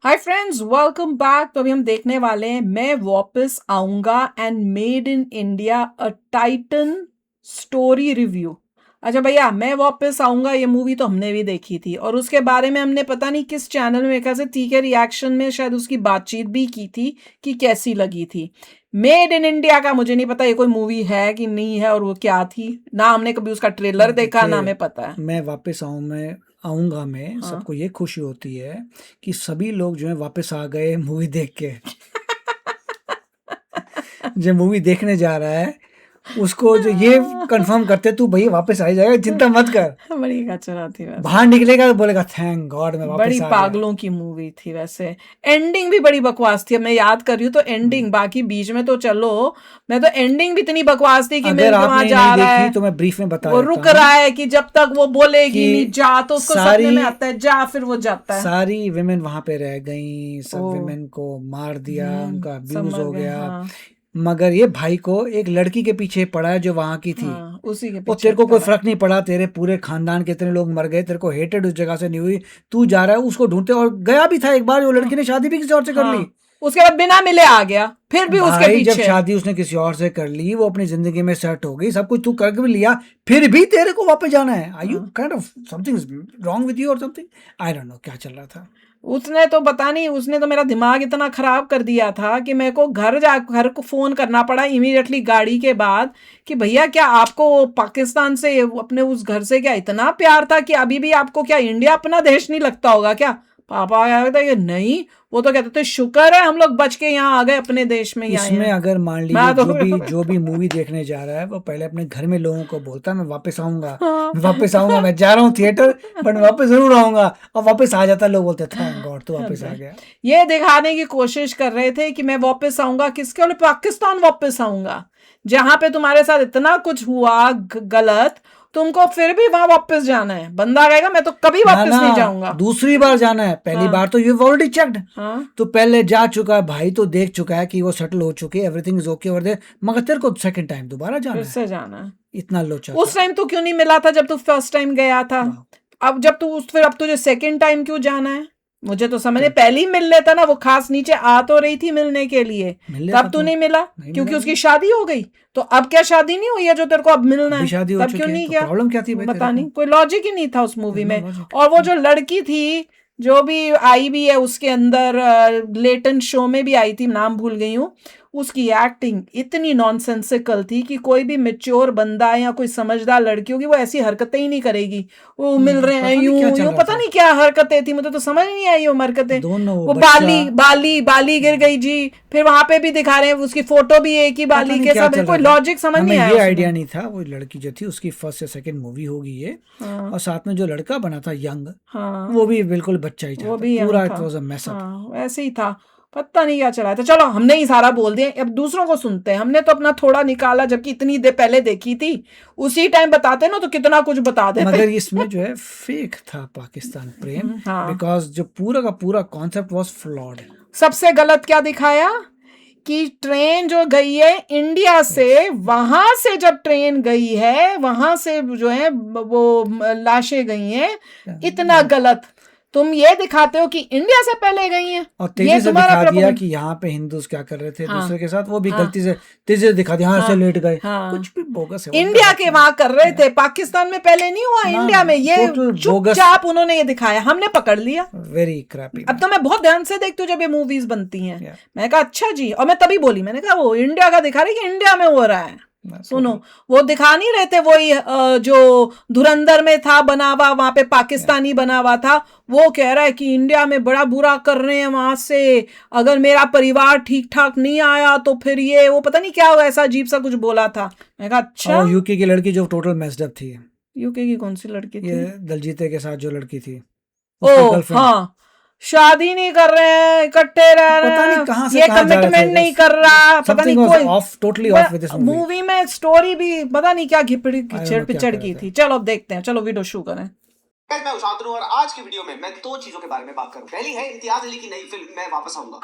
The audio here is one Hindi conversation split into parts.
Hi friends, welcome back. तो अभी हम देखने वाले हैं मैं वापस आऊंगा and made in India a Titan story review. अच्छा भैया, मैं वापस आऊंगा ये मूवी तो हमने भी देखी थी और उसके बारे में हमने पता नहीं किस चैनल में कैसे तीखे रिएक्शन में शायद उसकी बातचीत भी की थी कि कैसी लगी थी। मेड इन इंडिया का मुझे नहीं पता ये कोई मूवी है कि नहीं है और वो क्या थी ना, हमने कभी उसका ट्रेलर देखा ना हमें पता है। मैं वापस आऊंगा मैं हाँ। सबको ये खुशी होती है कि सभी लोग जो है वापस आ गए मूवी देख के। जो मूवी देखने जा रहा है उसको जो ये कंफर्म करते तू भैया वापस आ ही जाएगा, चिंता मत कर। बड़ी कचरा थी वैसे। बाहर निकलेगा तो बोलेगा थैंक गॉड मैं बड़ी वापस आ गया। पागलों की मूवी थी वैसे। एंडिंग भी बड़ी बकवास थी। अब मैं याद कर रही हूँ तो एंडिंग, बाकी बीच में तो चलो, मैं तो एंडिंग भी इतनी बकवास थी कि अगर मिल के वहां आपने जा नहीं रहा देखी है, तो मैं ब्रीफ में बता वो देता रुक हूँ रहा है कि जब तक वो बोलेगी कि नहीं जा तो उसको सपने में आता है जा, फिर वो जाता है। सारी विमेन वहां पे रह गई, ओ। सब विमेन को मार दिया, उनका सब अब्यूज मर हो गए। गया। हाँ। मगर ये भाई को एक लड़की के पीछे पड़ा है जो वहां की थी। हाँ, उसी के और पीछे तेरे को कोई पड़ा। फर्क नहीं पड़ा, तेरे पूरे खानदान के इतने लोग मर गए, तेरे को हेटेड उस जगह से नहीं हुई, तू जा रहा है उसको ढूंढते। और गया भी था एक बार, वो लड़की ने शादी भी किसी और से कर ली। हाँ, उसके बाद बिना मिले आ गया, फिर भी उसके भाई जब पीछे। शादी उसने किसी और से कर ली, वो अपनी जिंदगी में सेट हो गई, सब कुछ तू करके भी लिया, फिर भी तेरे को वापस जाना है। Are you kind of something wrong with you और समथिंग, आई डोंट नो क्या चल रहा था। उसने तो पता नहीं, उसने तो मेरा दिमाग इतना खराब कर दिया था कि मेरे को घर को फोन करना पड़ा इमीडिएटली गाड़ी के बाद कि भैया क्या आपको पाकिस्तान से अपने उस घर से क्या इतना प्यार था कि अभी भी आपको क्या इंडिया अपना देश नहीं लगता होगा क्या? पापा कहता था कि नहीं, वो तो कहते थे शुक्र है हम लोग बच के यहाँ आ गए, अपने देश में यहाँ इसमें हैं। अगर मान लीजिए मैं तो जो भी मूवी देखने जा रहा है वो पहले अपने घर में लोगों को बोलता है मैं वापस आऊंगा, हाँ। मैं वापस आऊंगा, मैं जा रहा हूँ थिएटर, बट मैं वापस जरूर आऊंगा। और वापस आ जाता, लोग बोलते थैंक गॉड तू वापस आ गया। ये दिखाने की कोशिश कर रहे थे कि मैं वापस आऊंगा, किसके लिए? पाकिस्तान वापस आऊंगा, जहां पे तुम्हारे साथ इतना कुछ हुआ गलत, तुमको फिर भी वहां वापस जाना है। बंदा कहेगा मैं तो कभी ना वापस ना, नहीं जाऊंगा। दूसरी बार जाना है, पहली हाँ। बार तो यू ऑलरेडी चेक्ड। हाँ। तो पहले जा चुका है भाई, तो देख चुका है कि वो सेटल हो चुके, everything is okay over there, मगर तेरे को सेकंड टाइम दोबारा जाना फिर है। से जाना है। इतना लोचा उस टाइम तो क्यों नहीं मिला था जब तू फर्स्ट टाइम गया था? अब जब तू फिर अब तुझे सेकंड टाइम क्यों जाना है? मुझे तो समझ नहीं, पहले ही मिल लेता ना, वो खास नीचे आ तो रही थी मिलने के लिए, तब तू नहीं मिला क्योंकि उसकी शादी हो गई। तो अब क्या शादी नहीं हुई है जो तेरे को अब मिलना है? शादी हो तब चुकी क्यों है, नहीं तो किया? प्रॉब्लम क्या थी भाई? पता नहीं, कोई लॉजिक ही नहीं था उस मूवी में। लॉजिक। और वो जो लड़की थी जो भी आई भी है उसके अंदर, लेटेंट शो में भी आई थी, नाम भूल गई हूँ, उसकी एक्टिंग इतनी नॉनसेंसिकल थी कि कोई भी मेच्योर बंदा या कोई समझदार लड़की होगी वो ऐसी हरकतें ही नहीं करेगी। वो मिल रहे हैं यूं यूं, पता नहीं क्या हरकतें थी, मुझे तो समझ नहीं आई वो हरकतें। दोनों वो बाली गिर गई जी, फिर वहां पे भी दिखा रहे हैं उसकी फोटो भी एक ही बाली के साथ, कोई लॉजिक समझ नहीं आया। ये आइडिया नहीं था वो लड़की जो थी उसकी फर्स्ट या सेकंड मूवी होगी ये। हाँ। और साथ में जो लड़का बना था यंग, हाँ, वो भी बिल्कुल बच्चा ही था, वो भी पूरा था। It was a mess up. हाँ, वैसे ही था, पता नहीं क्या चला था। चलो हमने ही सारा बोल दिया, अब दूसरों को सुनते हैं। हमने तो अपना थोड़ा निकाला, जबकि इतनी देर पहले देखी थी, उसी टाइम बताते ना तो कितना कुछ बता देते। मगर इसमें जो है फेक था पाकिस्तान प्रेम, हाँ। बिकॉज जो पूरा का पूरा कॉन्सेप्ट वाज फ्लॉड। सबसे गलत क्या दिखाया कि ट्रेन जो गई है इंडिया से, वहां से जब ट्रेन गई है वहां से जो है वो लाशें गई हैं, इतना गलत। तुम ये दिखाते हो कि इंडिया से पहले गई हैं, और तेजी से दिखा दिया कि यहाँ पे हिंदूज क्या कर रहे थे दूसरे के साथ, वो भी गलती से तेजी से दिखा दिया, से लेट गए। कुछ भी बोगस है। इंडिया के वहां कर रहे थे, पाकिस्तान में पहले नहीं हुआ, इंडिया में ये चुपचाप उन्होंने ये दिखाया, हमने पकड़ लिया। Very crappy. अब तो मैं बहुत ध्यान से देखती हूँ जब ये मूवीज बनती हैं। मैंने कहा अच्छा जी, और मैं तभी बोली, मैंने कहा वो इंडिया का दिखा रही कि इंडिया में हो रहा है। सुनो, वो दिखा नहीं रहे थे वही जो धुरंधर में था बना हुआ, वहां पे पाकिस्तानी बना हुआ था, वो कह रहा है कि इंडिया में बड़ा बुरा कर रहे हैं वहां से, अगर मेरा परिवार ठीक ठाक नहीं आया तो फिर ये वो पता नहीं क्या ऐसा अजीब सा कुछ बोला था। मैं कहा अच्छा। यूके की लड़की जो टोटल मेस्ड अप थी। यूके की कौन सी लड़की थी? ये दलजीते के साथ जो लड़की थी। ओ हाँ, शादी नहीं कर रहे हैं, इकट्ठे रह रहे हैं, पता नहीं कहां से ये कमिटमेंट नहीं कर रहा, पता नहीं कोई of, totally off with this movie में स्टोरी भी पता नहीं क्या घिपड़ी खिचड़ पिचड़ की थी। चलो अब देखते हैं, चलो वीडियो शुरू करें। गाइस, मैं शांतनु और आज की वीडियो में मैं दो चीजों के बारे में बात करूं। पहली है इम्तियाज अली की नई फिल्म मैं वापस आऊंगा।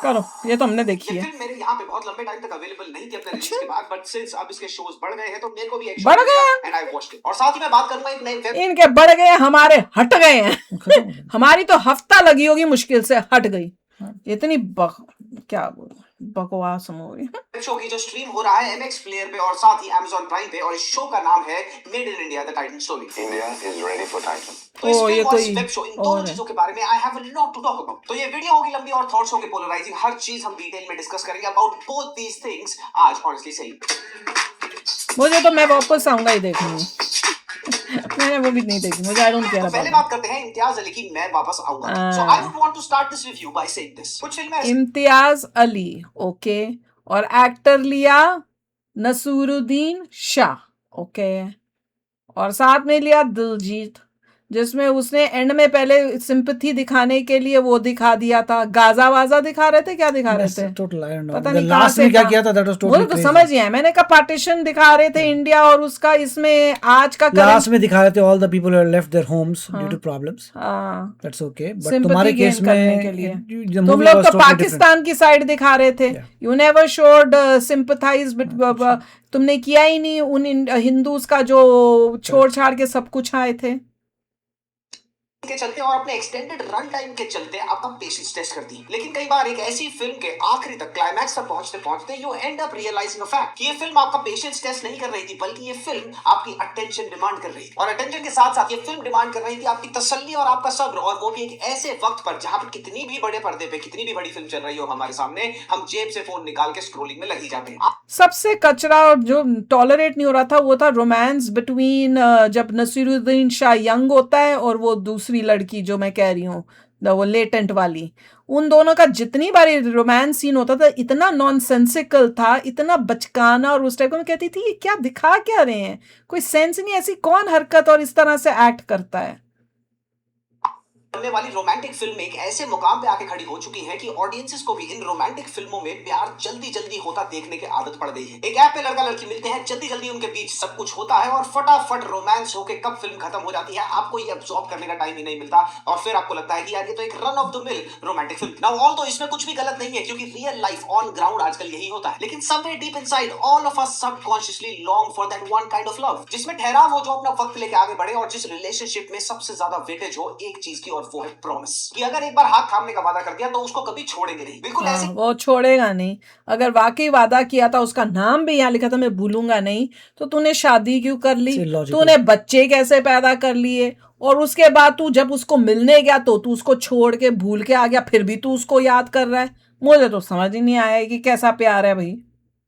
करो, ये तो हमने देखी ये है। फिल्म मेरे यहाँ पे बहुत लंबे टाइम तक अवेलेबल नहीं थी अपने रिलीज अच्छा। के बाद, बट सिंस अब इसके शोज बढ़ गए हैं तो मेरे को भी एक बढ़ गया? And I watched it. और साथ ही मैं बात करूंगा एक नई वेब इनके बढ़ गए, हमारे हट गए हैं। खत्म हो गया। हमारी तो हफ्ता लगी होगी मुश्किल से, हट गई। हाँ। इतनी क्या बोलूं, बकवास मूवी। शो की जो स्ट्रीम हो रहा है MX प्लेयर पे और साथ ही Amazon प्राइम पे, और इस शो का नाम है made in India the Titan story. India is ready for Titan. तो इस ओ, ये फिल्म और इस कोई वेब शो, इन और दोनों है। चीजों के बारे में I have a lot to talk about. तो ये वीडियो होगी लंबी और थॉट्स होंगे पोलराइजिंग, हर चीज हम डिटेल में डिस्कस करेंगे अबाउट बोथ दीस थिंग्स आज ऑनेस्टली सही। मुझे तो मैं वापस आऊंगा ही देखूंगी। मैंने वो भी नहीं देखी, मुझे आई डोंट केयर तो पहले अबाउट। बात करते हैं इम्तियाज अली की मैं वापस आऊंगा। So I would want to start this review by saying this. कुछ फिल्में इम्तियाज अली, ओके, और एक्टर लिया नसूरुद्दीन शाह, ओके, और साथ में लिया दिलजीत, जिसमें उसने एंड में पहले सिंपैथी दिखाने के लिए वो दिखा दिया था, गाजा वाजा दिखा रहे थे, क्या दिखा रहे थे टोटल आई डोंट नो। पता नहीं कहाँ लास्ट से में क्या कहाँ। किया था, दैट वाज वो टोटली तो समझ ही है, मैंने कहा पार्टीशन दिखा रहे थे इंडिया और उसका, इसमें आज का लास्ट में दिखा रहे थे all the people who left their homes due to problems. हाँ, दैट्स ओके, बट Sympathy तुम्हारे gain केस करने में के लिए। the तुम movie लोग was तो totally different. पाकिस्तान की साइड दिखा रहे थे, Yeah. You never showed sympathise, तुमने किया ही नहीं उन हिंदूज का जो छोड़ छाड़ के सब कुछ आए थे के चलते और अपने एक्सटेंडेड रन टाइम के चलते आपका पेशेंस टेस्ट करती है। लेकिन कई बार एक ऐसी फिल्म के आखिरी तक क्लाइमैक्स तक पहुंचते पहुंचते you end up realising a fact कि ये फिल्म आपका पेशेंस टेस्ट नहीं कर रही थी, बल्कि ये फिल्म आपकी अटेंशन डिमांड कर रही थी। और अटेंशन के साथ साथ ये फिल्म डिमांड कर रही थी आपकी तसल्ली और आपका सब्र, और वो भी एक ऐसे वक्त पर जहां पर कितनी भी बड़े पर्दे पे कितनी भी बड़ी फिल्म चल रही हो हमारे सामने, हम जेब से फोन निकाल के स्क्रोलिंग में लग ही जाते हैं। सबसे कचरा और जो टॉलरेट नहीं हो रहा था वो था रोमांस बिटवीन, जब नसीरुद्दीन शाह यंग होता है और वो दूसरी लड़की जो मैं कह रही हूँ वो लेटेंट वाली, उन दोनों का जितनी बारी रोमांस सीन होता था इतना नॉनसेंसिकल था, इतना बचकाना, और उस टाइप का मैं कहती थी ये क्या दिखा क्या रहे हैं, कोई सेंस नहीं, ऐसी कौन हरकत और इस तरह से एक्ट करता है। बनने वाली रोमांटिक फिल्म एक ऐसे मुकाम पे आके खड़ी हो चुकी है कि ऑडियंसेस को भी इन रोमांटिक फिल्मों में प्यार जल्दी जल्दी होता देखने की आदत पड़ गई है। एक ऐप पे लड़का लड़की मिलते हैं, जल्दी जल्दी उनके बीच सब कुछ होता है और फटाफट रोमांस होके कब फिल्म खत्म हो जाती है आपको ये अब्सॉर्ब करने का टाइम ही नहीं मिलता, और फिर आपको लगता है कि यार ये तो एक run of the mill romantic film. Now all तो इसमें कुछ भी गलत नहीं है, क्योंकि रियल लाइफ ऑन ग्राउंड आजकल यही होता है, लेकिन somewhere deep inside all of us subconsciously long for that one kind of love, जिसमें ठहराव हो, जो अपना वक्त लेके आगे बढ़े, और जिस रिलेशनशिप में सबसे ज्यादा वेटेज हो एक चीज की, और वो है प्रॉमिस, कि अगर एक बार हाथ थामने का वादा कर दिया तो उसको कभी छोड़ेंगे नहीं। बिल्कुल ऐसे वो छोड़ेगा नहीं, अगर वाकई वादा किया था, उसका नाम भी यहाँ लिखा था मैं भूलूंगा नहीं, तो तूने शादी क्यों कर ली, It's illogical. तूने बच्चे कैसे पैदा कर लिए, और उसके बाद तू जब उसको मिलने गया तो तू उसको छोड़ के भूल के आ गया, फिर भी तू उसको याद कर रहा है। मुझे तो समझ ही नहीं आया कि कैसा प्यार है भाई।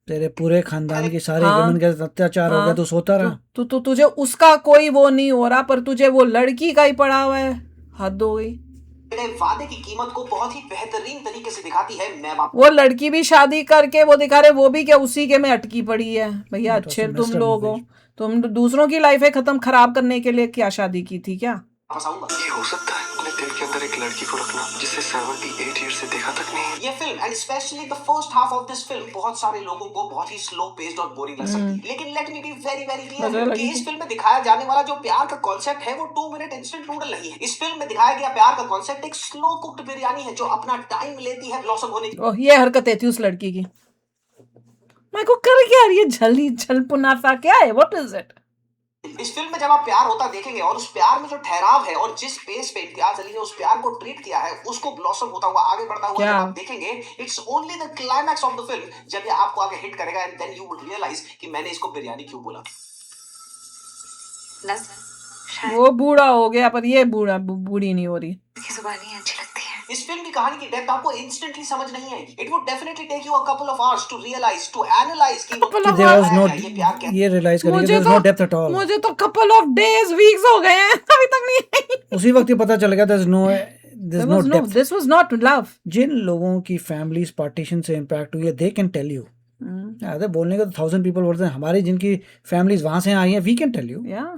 तेरे पूरे खानदान की सारी हाँ, वुमेन के साथ अत्याचार हो गया, तो सोता रहा। तुझे उसका कोई वो नहीं हो रहा, पर तुझे वो लड़की का ही पड़ा हुआ है, हद हो गई। वादे की कीमत को बहुत ही बेहतरीन तरीके से दिखाती है मैं वो लड़की भी शादी करके वो दिखा रहे, वो भी क्या उसी के में अटकी पड़ी है भैया। That was अच्छे a तुम messed up लोग हो, movie. तुम दूसरों की लाइफें खत्म खराब करने के लिए क्या शादी की थी क्या? वापस आऊंगा। ये हो सकता है अपने दिल के अंदर एक लड़की को रखना जिसे 78 ईयर से देखा तक नहीं है। ये film and specially the first half of this film बहुत सारे लोगों को बहुत ही स्लो पेस्ड और बोरिंग लग सकती है, लेकिन let me be very very मजा क्लियर लगी कि इस फिल्म में दिखाया जाने वाला जो प्यार का कॉन्सेप्ट है वो 2 मिनट इंस्टेंट नूडल नहीं है। इस फिल्म में दिखाया गया प्यार का कॉन्सेप्ट एक स्लो कुक्ड बिरयानी है जो अपना टाइम लेती है ब्लॉसम होने की। ओह, ये हरकतें थी उस लड़की की। मैं को कर क्या रही है, झली झलपुनासा क्या है, व्हाट इज इट? इस फिल्म में जब आप प्यार होता देखेंगे और उस प्यार में जो ठहराव है और जिस पेस पे इम्तियाज अली ने उस प्यार को ट्रीट किया है, उसको ब्लॉसम होता हुआ आगे बढ़ता हुआ क्या? जब आप देखेंगे, it's only the climax of the film जब ये आपको आगे हिट करेगा, and then you would realise कि मैंने इसको बिरयानी क्यों बोला। वो बूढ़ा हो गया, पर ये बूढ़ी नहीं हो रही। इसकी जुबानी अच्छी लगती है। इस फिल्म की कहानी की डेप्थ आपको इंस्टेंटली समझ नहीं आएगी। It would definitely take you a couple of hours to realise, to analyse कि Couple of There was no, ये प्यार क्या ये रियलाइज करेंगे, मुझे there was no depth at all. मुझे तो कपल ऑफ डेज वीक्स हो गए हैं, अभी तक नहीं आई। उसी वक्त ही पता चल गया there's no depth. This was not love. जिन लोगों की फैमिलीज पार्टीशन से इम्पैक्ट हुई है, they can tell you. अरे बोलने का तो 1000 people बोलते हैं, हमारी जिनकी फैमिलीज वहां से आई हैं, we can tell you. Yeah,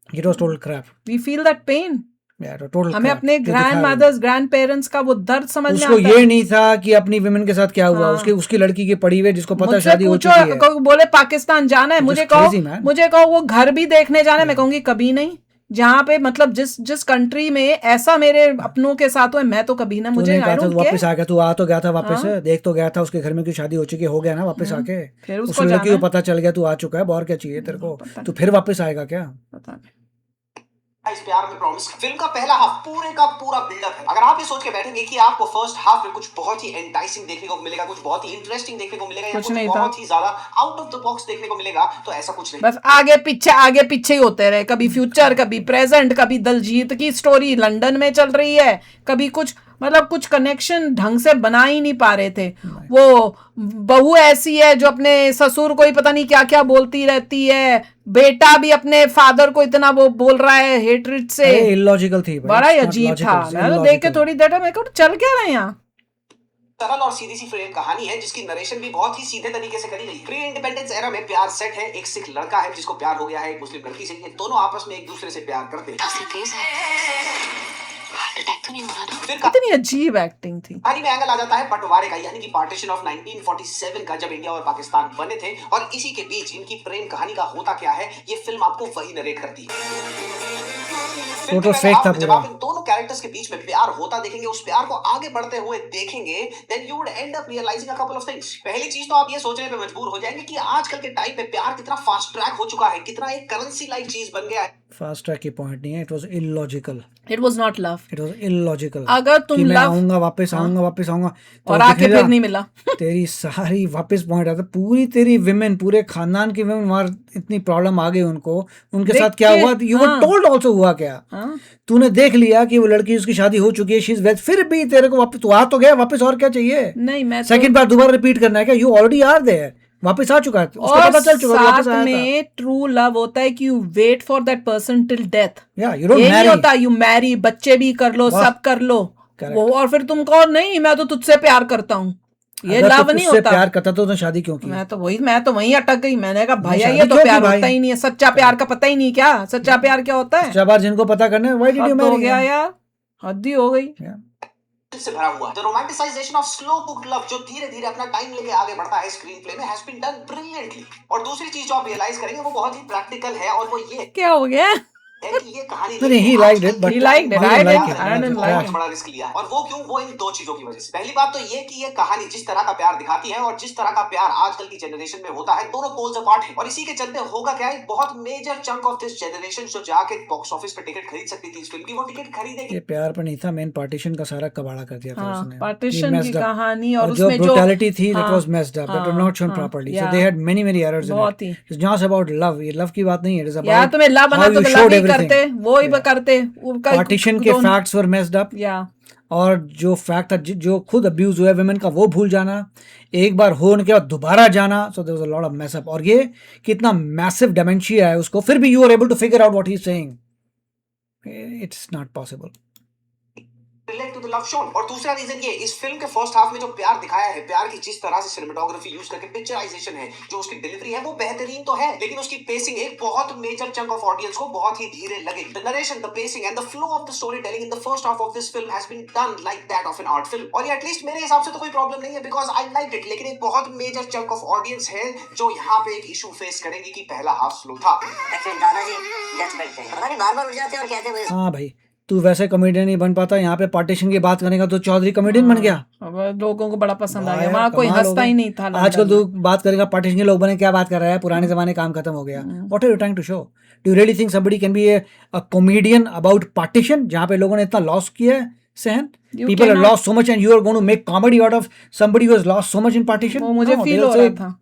It was total crap. we feel that pain. Yeah, it was total हमें crap. अपने जो दिखाया ग्रैंड हुआ। मदर्स ग्रैंड पेरेंट्स का वो दर्द समझ में उसको आता ये है। नहीं था कि अपनी विमेन के साथ क्या हुआ, हाँ। उसकी लड़की की पड़ी हुई है जिसको पता मुझसे शादी हो पूछो, चुकी है। बोले पाकिस्तान जाना है, Just मुझे crazy, man. कहो वो घर भी देखने जाना है, मैं कहूंगी कभी नहीं, जहाँ पे मतलब जिस कंट्री में ऐसा मेरे अपनों के साथ हुआ, मैं तो कभी ना, मुझे तूने कहा आई था डोंट तू वापस केयर। आ गया, तू आ तो गया था वापस, हाँ। देख तो गया था, उसके घर में की शादी हो चुकी हो गया ना वापस आके। फिर उस उसको लड़की जाना को है। पता चल गया तू आ चुका है, और क्या चाहिए तेरे को? पता तू नहीं, फिर वापस आएगा क्या? पता नहीं। इस प्यार में प्रॉमिस। फिल्म का पहला हाफ पूरे का पूरा बिल्डअप है। अगर आप ये सोच के बैठेंगे कि आपको फर्स्ट हाफ में कुछ बहुत ही एंटाइसिंग देखने को मिलेगा, कुछ बहुत ही इंटरेस्टिंग देखने को मिलेगा, या कुछ कुछ नहीं था। बहुत ही ज्यादा आउट ऑफ द बॉक्स देखने को मिलेगा, तो ऐसा कुछ नहीं। बस आगे पीछे ही होते रहे, कभी फ्यूचर, कभी प्रेजेंट, कभी दलजीत की स्टोरी लंदन में चल रही है, कभी कुछ, मतलब कुछ कनेक्शन ढंग से बना ही नहीं पा रहे थे। वो बहू ऐसी है जो अपने ससुर को ही पता नहीं क्या क्या बोलती रहती है, बेटा भी अपने फादर को इतना वो बोल रहा है हेट्रेड से। अरे इलॉजिकल थी भाई, बड़ा ही it's not अजीब logical, था। it's मैं तो देख के illogical. थोड़ी देर मेरे को चल क्या रहा है यहाँ। सरल और सीधी सी फ्रेम कहानी है जिसकी नरेशन भी बहुत ही सीधे तरीके से करी गई। प्री इंडिपेंडेंस एरा में प्यार सेट है। एक सिख लड़का है जिसको प्यार हो गया है एक मुस्लिम लड़की से। ये दोनों आपस में एक दूसरे से प्यार करते हैं। तेज है, हार्ट अटैक तो नहीं हो रहा ना? फिर इतनी अजीब एक्टिंग थी। कहानी में एंगल आ जाता है बंटवारे का, यानी कि पार्टीशन ऑफ 1947 का, जब इंडिया और पाकिस्तान बने थे, और इसी के बीच इनकी प्रेम कहानी का होता क्या है, ये फिल्म आपको वही नरेट करती है। फिल्म के Total पहले fake हाफ था में जब पूरा। आप इन दोनों कैरेक्टर्स के बीच में प्यार होता देखेंगे, उस प्यार को आगे बढ़ते हुए देखेंगे, then you would end up realising a couple of things. पहली चीज तो आप ये सोचने पे मजबूर हो जाएंगे कि आजकल के टाइम पे प्यार कितना फास्ट ट्रैक हो चुका है, कितना एक करेंसी लाइक चीज बन गया है। फास्ट ट्रैक की पॉइंट नहीं है, it was illogical, it was not love. It was illogical. अगर तुम कि मैं love- आऊंगा वापस, हाँ। आऊंगा वापस, आऊंगा और तो आके दिखेगा फिर नहीं मिला। तेरी सारी वापस पॉइंट आता, पूरी तेरी विमेन, पूरे खानदान की विमेन वहां इतनी प्रॉब्लम आ गई उनको, उनके देख साथ क्या के, हुआ, यू वर हाँ। टोल्ड आल्सो हुआ क्या? हाँ? तूने देख लिया कि वो लड़की, उसकी शादी हो चुकी है, शी इज वेल, फिर भी तेरे को वापस, तू आ तो गया वापस, और क्या चाहिए? नहीं, मैं तो सेकंड बार दोबारा रिपीट करना है क्या? यू ऑलरेडी आर देयर, वापस आ चुका है, उसको और पता चल चुका है, वापस साथ आया था। में ट्रू लव होता है कि you wait for that person till death. या यू डोंट ये नहीं मैरी। होता यू मैरी, बच्चे भी कर लो, वाह। सब कर लो, Correct. वो, और फिर तुम कहो नहीं मैं तो तुझसे प्यार करता हूँ, ये अगर लव तू नहीं तुझसे होता। प्यार करता तो उसने शादी क्यों की? मैं तो वहीं अटक गई। मैंने कहा भैया शादी ये तो क्यों की प्यार भाई? होता ही नहीं है, सच्चा प्यार का पता ही नहीं क्या, सच्चा प्यार क्या होता है। जब आज जिनको पता करना है, व्हाई डिड यू हद हो मैरी? गया यार, हद ही हो गई। से भरा हुआ the romanticization of slow cooked love, जो धीरे धीरे अपना टाइम लेके आगे बढ़ता है स्क्रीन प्ले में, हैज बीन डन ब्रिलियंटली। और दूसरी चीज जो आप रियलाइज करेंगे वो बहुत ही प्रैक्टिकल है, और वो ये क्या हो गया? है कि ये कहानी नहीं, he liked it, but He liked it. I didn't like it. I didn't like बहुत it. बड़ा रिस्क लिया, और वो क्यों? वो इन दो चीजों की वजह से। पहली बात तो ये कि ये कहानी जिस तरह का प्यार दिखाती है और जिस तरह का प्यार आजकल की जनरेशन में होता है, दोनों पोल्स अपार्ट है। और इसी के चलते होगा क्या, एक बहुत major chunk of this generation जो जाके बॉक्स ऑफिस पे टिकट खरीद सकती थी इस फिल्म की, वो टिकट खरीदेगी। ये प्यार पर नहीं था, मेन पार्टीशन का सारा कबाड़ा कर दिया था हाँ, उसने। partition He की messed up. कहानी, और जो उसमें जो ब्रूटैलिटी थी, that हाँ, was messed up, that was हाँ, not shown हाँ, properly, so yeah. they had many errors in बहुत it. He. It's not about love, ये love की बात नहीं है, it is या about तुम्हें लव बना how तो you love showed he everything. करते, वो ही Yeah. करते उनका पार्टीशन के फैक्ट्स वर मेस्ड अप, या और जो फैक्ट था, जो खुद अब्यूज हुआ है विमेन का, वो भूल जाना, एक बार होने के बाद दोबारा जाना, so there was a lot of mess up. और ये कितना मैसिव डिमेंशिया है उसको, फिर भी you are able to figure out what he is saying. It's not possible. Relate to the love shown. और दूसरा रीजन ये, इस फिल्म के फर्स्ट हाफ में जो प्यार दिखाया है, प्यार की जिस तरह से सिनेमेटोग्राफी यूज करके पिक्चराइजेशन है, जो उसकी डिलीवरी है, वो बेहतरीन तो है, लेकिन उसकी पेसिंग एक बहुत मेजर चंक ऑफ ऑडियंस को बहुत ही धीरे लगे। The narration, the pacing and the flow of the story telling in the first half of this film has been done like that of an art film. और ये एटलीस्ट मेरे हिसाब से तो कोई प्रॉब्लम नहीं है, बिकॉज आई लाइक इट। लेकिन एक बहुत मेजर चंक ऑफ ऑडियंस है जो यहाँ पे एक इशू फेस करेंगे कि पहला हाफ स्लो था। एक्चुअली दादाजी डेथ बेड पे पता नहीं बार-बार उठ जाते हैं और कहते हैं हाँ भाई, तू वैसे कॉमेडियन नहीं बन पाता, यहाँ पे पार्टीशन की बात करेगा तो चौधरी कॉमेडियन बन गया। अब लोगों को बड़ा पसंद आ वाह गया, यार, वहां कोई कमाल हो हंसता ही गया। नहीं था लंदन आजकल में। तू बात करेगा पार्टीशन के लोग बने, क्या बात कर रहा है, पुराने जमाने काम खत्म हो गया। What are you trying to show? Do you really think somebody can be a comedian about partition, जहाँ पे लोगों ने इतना लॉस किया है सहन? You People have cannot- lost so much and you are going to make comedy out of somebody who has lost so much in partition? वो मुझे No, फील they'll हो रहा say था।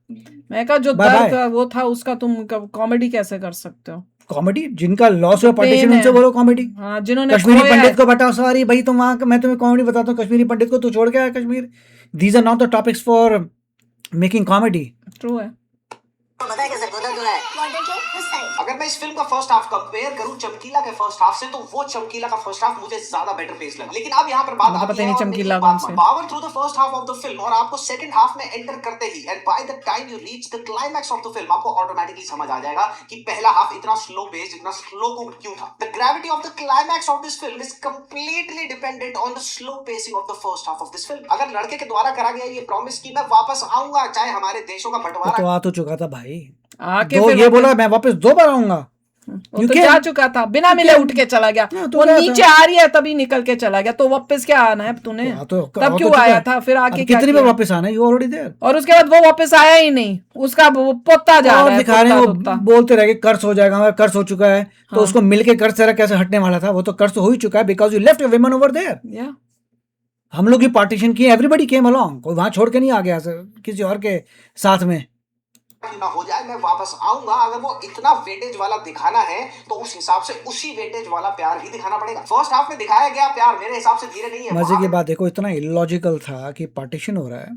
मैं कहा जो Bye दर्द bye. था, वो था उसका, तुम कॉमेडी कैसे कर सकते हो? comedy, जिनका लॉस हुआ पार्टीशन, है। उनसे बोलो कॉमेडी। हाँ, जिन्होंने कश्मीरी खोया पंडित है। को बताओ, सॉरी भाई तुम वहां, मैं तुम्हें कॉमेडी बताता हूँ, कश्मीरी पंडित को तू छोड़ के आया Kashmir. These are not the topics for making comedy. True है। तो पता है कैसे बोतल जो है बॉर्डर के उस साइड। अगर मैं इस फिल्म का फर्स्ट हाफ कंपेयर करूं चमकीला के फर्स्ट हाफ से, तो वो चमकीला का फर्स्ट हाफ मुझे ज्यादा बेटर पेस लगा। लेकिन अब यहाँ पर बात मुझे आती पता है नहीं और चमकीला मेरी कौन बात से। Power through the first half of the film, और आपको सेकंड हाफ में एंटर करते ही, and by the time you reach the climax of the film, आपको ऑटोमेटिकली समझ आ जाएगा कि पहला हाफ इतना स्लो पेस, इतना स्लो कुक्ड क्यों था। The gravity of the climax of this film is completely dependent on the slow pacing of the first half of this film. अगर लड़के के द्वारा करा गया ये प्रॉमिस कि मैं वापस आऊंगा, चाहे हमारे देशों का तो बंटवारा आ तो चुका था भाई, आके दो फिर ये बोला मैं वापस 2 बार आऊंगा, वो You तो can- जा चुका था, बिना मिले उठ के चला गया। हाँ, तो वो गया था। नीचे आ रही है तभी निकल के चला गया, तो वापस क्या आना है तूने? तब क्यों आया था? फिर आके क्या कितनी बार किया? वापस आना है? You already there. और उसके बाद वो वापस आया ही नहीं, उसका वो पोता जा और रहा है, दिखा रहे हैं वो पोता। बोलते रहे कि कर्ज हो जाएगा, हमारा कर्ज हो चुका है, तो हाँ। उसको मिलके कर्ज तेरा कैसे हटने वाला था? वो तो कर्ज तो हो ही चुका है, because you left your women over there. या हम लोग ही पार्टीशन किए, एवरीबडी केम अलोंग, कोई वहां छोड़ के नहीं आ गया किसी और के साथ में। ना हो जाए, मैं वापस आऊंगा। अगर वो इतना वेटेज वाला दिखाना है तो उस हिसाब से उसी वेटेज वाला प्यार ही दिखाना पड़ेगा। फर्स्ट हाफ में दिखाया गया प्यार मेरे हिसाब से धीरे नहीं है। मजे की बात देखो, इतना इलॉजिकल था कि पार्टीशन हो रहा है,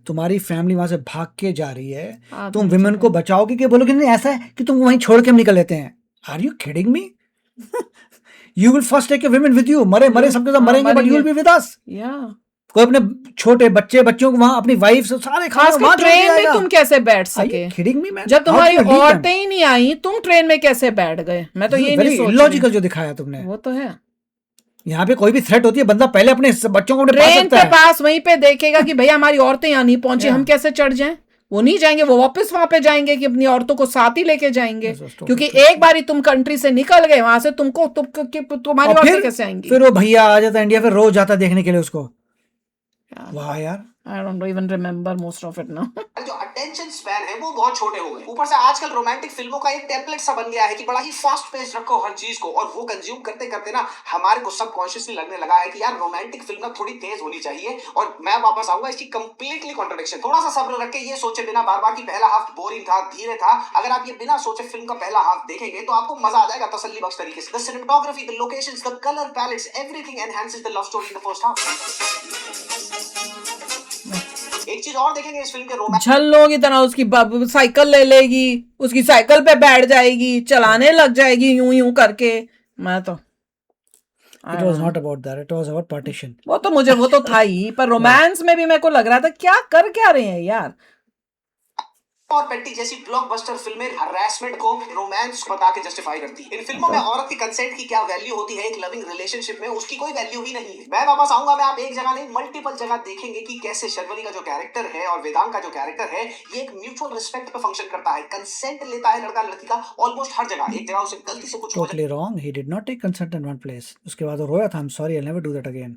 तुम्हारी फैमिली वहां से भाग के जा रही है, तुम विमेन को बचाओगे कि बोलोगे नहीं ऐसा है कि तुम वहीं छोड़ के हम निकल लेते हैं? Are you kidding me? You will first take your women with you, मरे मरे सबके साथ मरेंगे, but you will be with us. या कोई अपने छोटे बच्चों को वहां, अपनी वाइफ सारे खास कर ट्रेन में तुम कैसे बैठ सके? Kidding me man? जब तुम्हारी औरतें ही नहीं आई, तुम ट्रेन में कैसे बैठ गए? मैं तो ये नहीं सोच रही। इलॉजिकल जो दिखाया तुमने। वो तो है, यहाँ पे कोई भी थ्रेट होती है, बंदा पहले अपने बच्चों को अपने पास ट्रेन रखता के है। पास वहीं पे देखेगा कि भैया हमारी औरतें यहाँ नहीं पहुंची, Yeah. हम कैसे चढ़ जाएं? वो नहीं जाएंगे, वो वापस वहां पे जाएंगे कि अपनी औरतों को साथ ही लेके जाएंगे। Yes, yes, क्योंकि totally. एक बारी तुम कंट्री से निकल गए, वहां से तुम्हारी और औरतें कैसे आएंगी? फिर वो भैया आ जाता है इंडिया, फिर रोज जाता है देखने के लिए उसको। वाह यार, I don't even remember most of it now. जो अटेंशन स्पैन है वो बहुत छोटे हो गए। ऊपर से आजकल रोमांटिक फिल्मों का एक टेम्पलेट सा बन गया है कि बड़ा ही फास्ट पेस रखो हर चीज को, और वो कंज्यूम करते करते ना हमारे को सबकॉन्शियसली लगने लगा है कि यार रोमांटिक फिल्म ना थोड़ी तेज होनी चाहिए। और मैं वापस आऊंगा, इसकी कंप्लीटली कॉन्ट्रडिक्शन। थोड़ा सा सब्र रख के ये सोचे बिना बार बार कि पहला हाफ बोरिंग था, धीरे था, अगर आप ये बिना सोचे फिल्म का पहला हाफ देखेंगे तो आपको मजा आ जाएगा तसल्ली बख्श तरीके से। The cinematography, the locations, the colour pallets, everything enhances the love story in the first half. एक चीज और देखेंगे इस फिल्म के रोमांस झल्लों की तरह उसकी साइकिल ले लेगी, उसकी साइकिल पे बैठ जाएगी, चलाने लग जाएगी यूं यूं करके। मैं तो it was not about that, it was about partition. वो तो था ही, पर रोमांस में भी मेरे को लग रहा था क्या कर क्या रहे हैं यार। और पेट्टी जैसी ब्लॉकबस्टर फिल्में हरासमेंट को रोमांस बता के जस्टिफाई करती है। इन फिल्मों में औरत की कंसेंट की क्या वैल्यू होती है एक लविंग रिलेशनशिप में, उसकी कोई वैल्यू ही नहीं है। मैं वापस आऊंगा में आप एक जगह नहीं मल्टीपल जगह देखेंगे कि कैसे शर्वरी का जो कैरेक्टर है और वेदांग का जो कैरेक्टर है ये एक म्यूचुअल रिस्पेक्ट पे फंक्शन करता है। कंसेंट लेता है लड़का लड़की का ऑलमोस्ट हर जगह। एक जगह उसे गलती से कुछ हो totally wrong, he did not take consent in one place. उसके बाद वो रोया था, I am sorry, I will never do that again.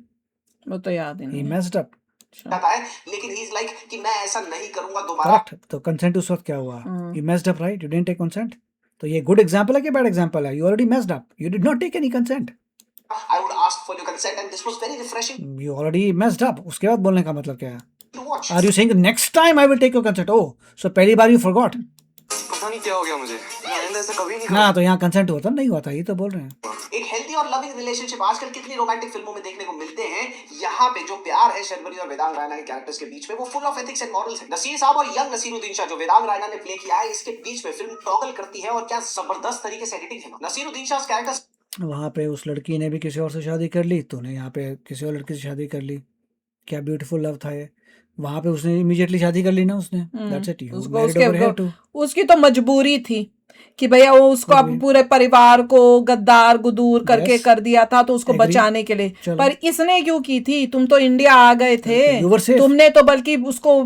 वो तो याद ही ही नहीं। Messed up. जाता है, लेकिन ही इज लाइक कि मैं ऐसा नहीं करूंगा दोबारा। करेक्ट, तो कंसेंट उस वक्त क्या हुआ? He messed up, right? You didn't take consent. तो ये गुड एग्जांपल है कि बैड एग्जांपल है? You already messed up, you did not take any consent. I would ask for your consent and this was very refreshing you already messed up. उसके बाद बोलने का मतलब क्या है? to watch. Are you saying next time I will take your consent? Oh, so पहली बार यू फॉरगॉट। पता नहीं क्या हो गया मुझे, मैं आइंदा ऐसा कभी नहीं ना, तो यहाँ कंसेंट हुआ था, नहीं हुआ था, ये तो बोल रहे हैं। एक हेल्दी और लविंग रिलेशनशिप आजकल कितनी रोमांटिक फिल्मों में देखने को मिलते हैं। यहाँ पे जो प्यार है शर्वरी और वेदांग रायना के कैरेक्टर्स के बीच में वो full of ethics and morals है। नसीर साहब और यंग नसीरुद्दीन शाह जो वेदांग रायना ने प्ले किया है, इसके बीच में फिल्म टॉगल करती है और क्या जबरदस्त तरीके से एडिटिंग है। नसीरुद्दीन शाह कैरेक्टर वहाँ पे उस लड़की ने भी किसी और से शादी कर ली, तूने यहाँ पे किसी और लड़की से शादी कर ली। क्या ब्यूटीफुल लव था ये। वहाँ पे उसने इमीडिएटली शादी कर ली ना उसने। That's it, you married over here too. उसकी तो मजबूरी थी कि भैया वो उसको अब पूरे परिवार को गद्दार गुदूर करके Yes. कर दिया था, तो उसको Agree. बचाने के लिए। चलो। पर इसने क्यों की थी? तुम तो इंडिया आ गए थे, You were safe. तुमने तो बल्कि उसको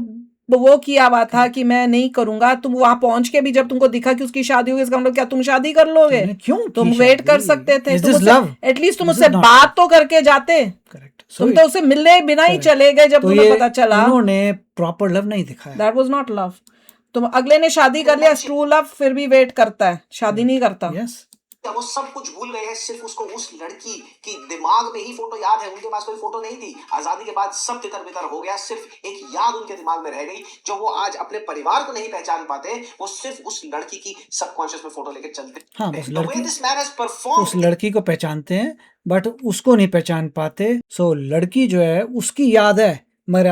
वो किया हुआ था कि मैं नहीं करूंगा। तुम वहां पहुंच के भी जब तुमको दिखा कि उसकी शादी होगी, इसका मतलब क्या तुम शादी कर लोगे? तुमने क्यों तुम की वेट कर शादी? सकते थे, Is this love? एटलीस्ट तुम This उससे is not बात तो करके जाते। करेक्ट। तुम तो उसे मिलने बिना ही Correct. चले गए जब तो तुम्हें ये पता चला। उन्होंने प्रॉपर लव नहीं दिखाया। That was not love. तुम अगले ने शादी कर लिया, ट्रू लव, फिर भी वेट करता है, शादी नहीं करता। यस, वो सब कुछ भूल गए हैं, सिर्फ उसको उस लड़की की दिमाग में ही फोटो याद है। उनके पास कोई फोटो नहीं थी। आजादी के बाद सब तितर बितर हो गया, सिर्फ एक याद उनके दिमाग में रह गई जो वो आज अपने परिवार को नहीं पहचान पाते। वो सिर्फ उस लड़की की सबकॉन्शियस में फोटो लेके चलते। हाँ, बस The way लड़की this man has performed उस लड़की को पहचानते हैं बट उसको नहीं पहचान पाते। सो लड़की जो है उसकी याद है, मगर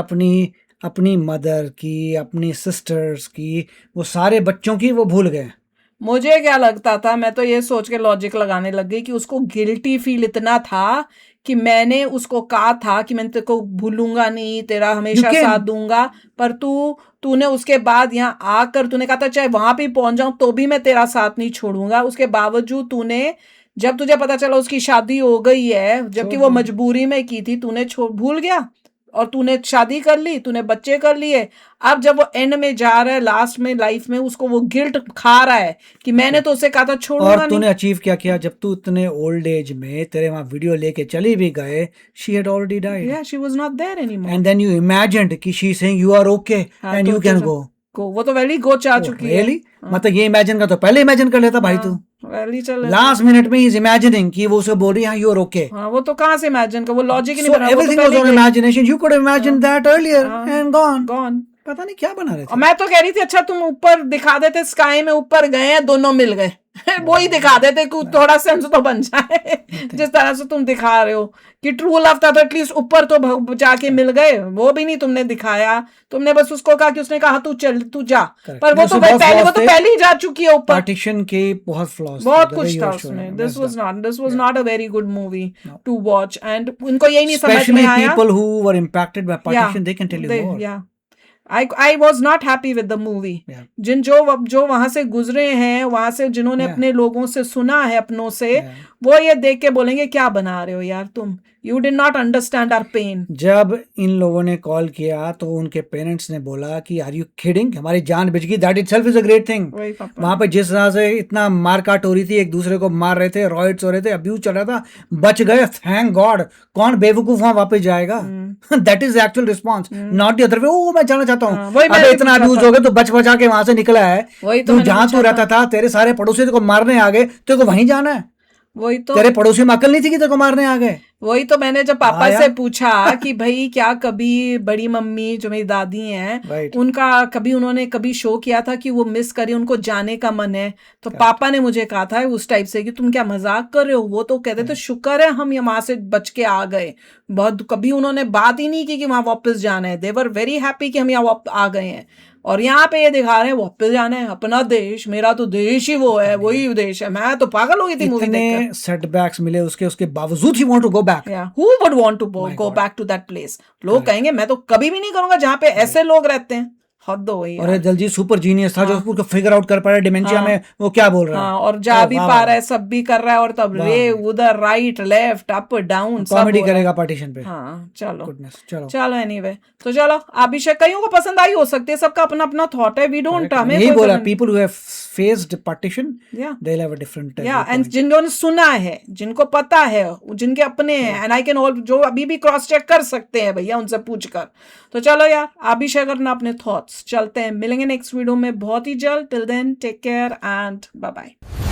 अपनी मदर की, अपनी सिस्टर्स की, वो सारे बच्चों की वो भूल गए। मुझे क्या लगता था, मैं तो ये सोच के लॉजिक लगाने लग गई कि उसको गिल्टी फील इतना था कि मैंने उसको कहा था कि मैं तेरे को भूलूंगा नहीं, तेरा हमेशा You can- साथ दूंगा, पर तूने उसके बाद यहाँ आकर तूने कहा था चाहे वहां पे पहुंच जाऊं तो भी मैं तेरा साथ नहीं छोड़ूंगा। उसके बावजूद तूने, जब तुझे पता चला उसकी शादी हो गई है, जबकि वो मजबूरी में की थी, तूने भूल गया। और तूने शादी कर ली, तूने बच्चे कर लिए, अब जब वो एंड में जा रहा है, लास्ट में लाइफ में, उसको वो गिल्ट खा रहा है कि मैंने तो उसे कहा था छोड़ूंगा और नहीं। तूने अचीव क्या किया जब तू इतने ओल्ड एज में तेरे वहां वीडियो लेके चली भी गए, she had already died Yeah, she was not there anymore. And then you imagined कि she saying you are okay हाँ, एंड तो यू कैन जो- गो। वो तो वैली गो जा चुकी है। रियली? मतलब ये इमेजिन का तो पहले इमेजिन कर लेता भाई तू। वैली चल लास्ट मिनट में ही इज इमेजिनिंग कि वो उसे बोल रही है यू आर ओके। हाँ, वो तो कहाँ से इमेजिन कर, वो लॉजिक ही नहीं So बना, वो तो everything was पहले on imagination. You could have imagined that earlier and gone. Gone. पता नहीं क्या बना रहे और थे। मैं तो कह रही थी अच्छा तुम ऊपर दिखा देते, स्काई में ऊपर गए हैं, दोनों मिल गए वो ही दिखा देते कि थोड़ा सेंस तो बन जाए जिस तरह से तुम दिखा रहे हो कि ट्रू लव था तो एटलीस्ट ऊपर तो जाके मिल गए, वो भी नहीं तुमने दिखाया। तुमने बस उसको कहा कि उसने कहा तू चल तू जा, Correct. पर वो उसमें तो बहुत पहले flaws थे। ही जा चुकी है ऊपर। पार्टीशन के बहुत फ्लॉज बहुत कुछ था उसमें। This was not a very good movie two watch, and उनको यही नहीं समझ Especially में आया। people who were impacted by partition, they can tell you more. Yeah. I was not happy with the movie. Yeah. जो वहां से गुजरे हैं, वहां से जिन्होंने Yeah. अपने लोगों से सुना है, अपनों से, Yeah. वो ये देख के बोलेंगे क्या बना रहे हो यार तुम, you did not understand our pain. जब इन लोगों ने कॉल किया तो उनके पेरेंट्स ने बोला कि आर यू किडिंग, हमारी जान बच गई, that itself is a great thing. वही पापा। वहां पे जिस तरह से इतना मारकाट हो रही थी, एक दूसरे को मार रहे थे, रॉयट्स हो रहे थे, अब्यूज चल रहा था, बच गए, थैंक गॉड। कौन बेवकूफ वहां वापस जाएगा? That is actual response, not the other way. ओ मैं जाना चाहता हाँ, हूँ, वही मैंने अबे इतना पूछा अब्यूज था। हो गया तो बच बचा के वहां से निकला है। वही तो तू मैंने जहां तू पूछा रहता था, तेरे सारे पड़ोसी तेरे को मारने आ गए, तेरे को वहीं जाना है। वही तो तेरे पड़ोसी में अकल नहीं थी कि तेरे को मारने आ गए। वही तो मैंने जब पापा हाँ से यार। पूछा कि भाई क्या कभी बड़ी मम्मी जो मेरी दादी हैं, Right. उनका कभी उन्होंने कभी शो किया था कि वो मिस करी, उनको जाने का मन है, तो पापा ने मुझे कहा था उस टाइप से कि तुम क्या मजाक कर रहे हो। वो तो कहते थे शुक्र है हम वहां से बच के आ गए, बहुत कभी उन्होंने बात ही नहीं की कि वहां वापस जाना है। दे वर वेरी हैप्पी कि हम यहाँ आ गए हैं। और यहाँ पे ये दिखा रहे हैं वापस जाना है, अपना देश, मेरा तो देश ही वो है, वही देश है। मैं तो पागल हो गई थी मूवी देखकर। इतने सेटबैक्स मिले उसके बावजूद he want to go back. Yeah. Who would want to go back to that place? लोग कहेंगे मैं तो कभी भी नहीं करूंगा जहां पे ऐसे लोग रहते हैं। हद हो गई और यार। ये दलजीत सुपर जीनियस था जो उसको फिगर आउट कर पा रहा है डिमेंशिया में वो क्या बोल रहा हाँ, है। और जा भी पा रहा है, सब भी कर रहा है, और तब रे उधर राइट लेफ्ट अप डाउन सब कॉमेडी हो रहा है। करेगा पार्टीशन पे। हाँ चलो गुडनेस, चलो चलो एनीवे तो चलो अभिषेक, कईयों को पसंद आई हो सकती है, सबका अपना अपना थॉट है, वी डोंट हमें यही कोई बोला, पसंद- people who have faced partition Yeah. They will have a different या एंड जिन्होंने सुना है, जिनको पता है, जिनके अपने हैं, एंड आई कैन ऑल जो अभी भी क्रॉस चेक कर सकते हैं भैया उनसे पूछकर। तो चलो यार आप भी शेयर करना अपने थॉट्स। चलते हैं, मिलेंगे नेक्स्ट वीडियो में बहुत ही जल्द। Till then take care and bye bye.